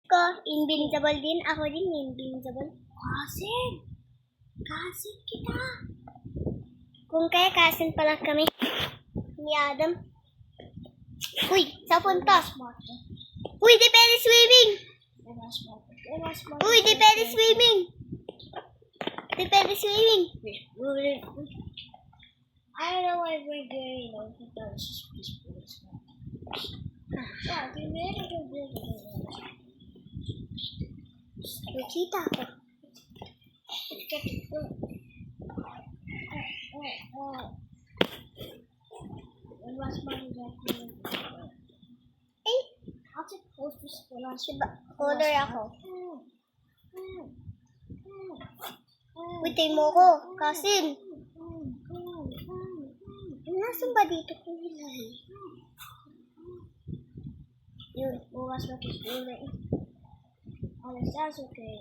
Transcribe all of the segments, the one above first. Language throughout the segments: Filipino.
Ko, invincible din. Ako din, invincible. Kasin kita. Kung kaya kasin pala kami ni Adam. Uy, sa punta. Uy, di pwede swimming. Uy, di pwede swimming. Di pwede swimming. I don't know why we're doing because Nakita ako. Eh, how's it supposed to splash? diba? Color ako. Witay mo ko. Kasin. Nasaan ba dito ko nilay? Yun, bukas na tuloy. That's okay.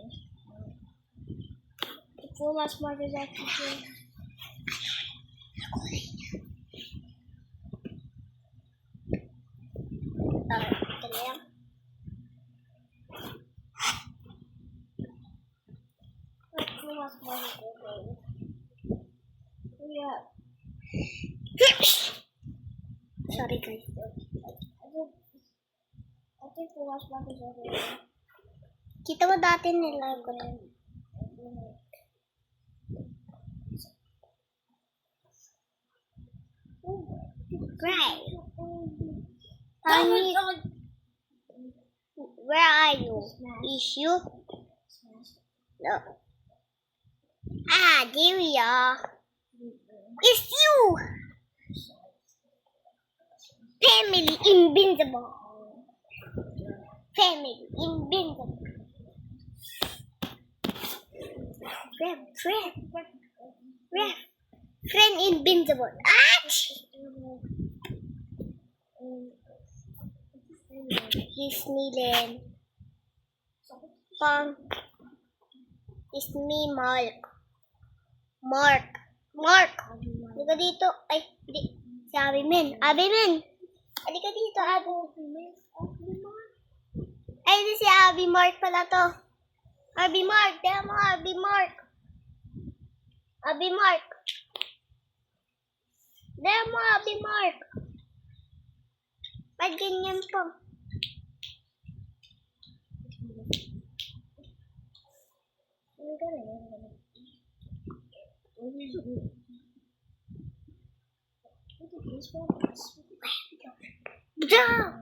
Full as much as I can. Ito na yan. Full as much as I can. Yeah. Sorry guys. I think full as much as I can. Kita mo dati nila ko to. Great. Honey, where are you? Is you? No. Ah, there we are. It's you. Family invincible. Family invincible. Friend invincible. He's kneeling. It's me, Mark. Halika dito. Ay, di. Si Abimen. Halika dito, Ay, di si Abby Mark pala to. Abby Mark. Ba't ganyan po? Jump!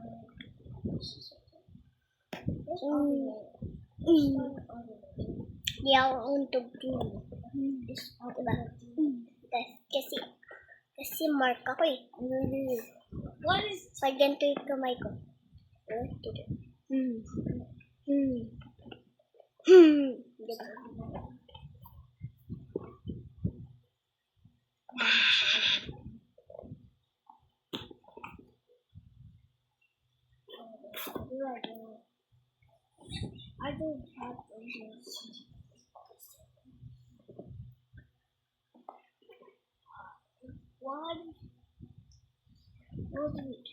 Di ako untog din. Diba? Kasi mark ako eh. What is Pag ganito yung kamay ko. Diba? I don't have those. What is it?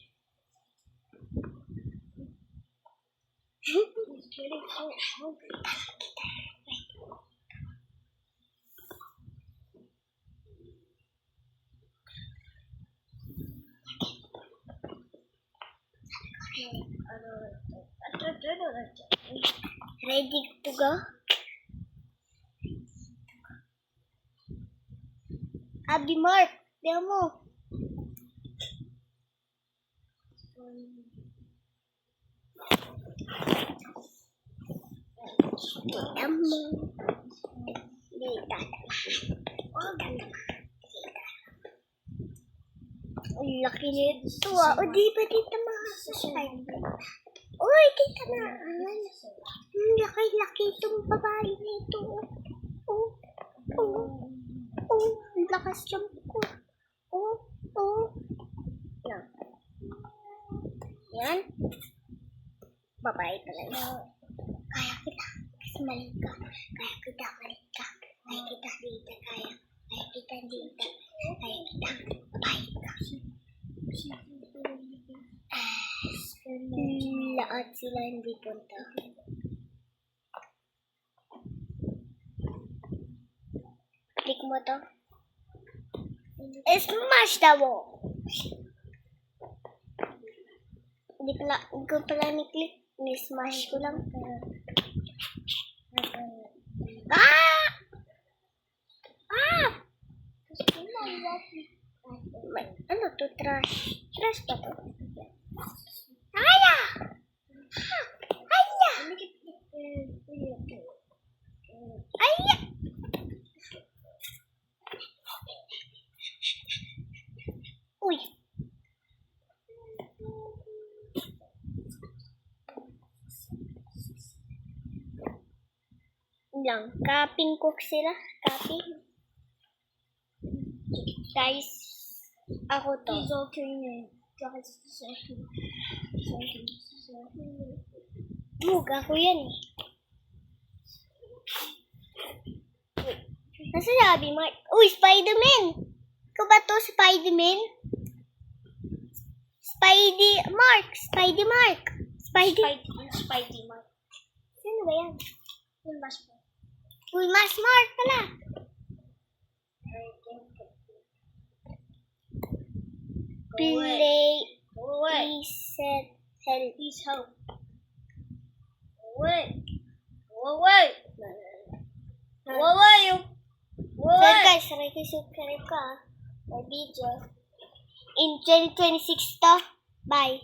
He's getting so hungry. Ready to go? Abby Mark, diyan mo. Diyan mo. Dita. Ang laki nito ah. O di ba dito makakasay? Uy, kita na. Ang laki-laki itong babae nito. Ang lakas jump ko. Yan. Babae pala yun. Kaya kita. Kasi maliit ka. Kaya kita dito. Kaya kita dito. Babae ka. Lahat sila hindi punta. mo to. Smash the wall. Hindi ko pala ni-click. Ni-smash ko lang. Ah! Ah! Ano to? Trash. Trash ba to? Aya! Aya! Aya! Uy! Lang. Kaping cook sila. Kaping. Guys, ako to. He's okay. Guys, Mug, ako yan eh. Nasa sabi, Mark? Uy, Spider-Man! Ikaw ba to, Spider-Man? Mark! Spidey Mark. Sino ba yan? Yung mas mo. Uy, mas Mark ka na! Play, Go away. reset, help. Please help. Go away. Go away. Go away. Go So away. guys, subscribe ka. May video. In 2026 to. Bye.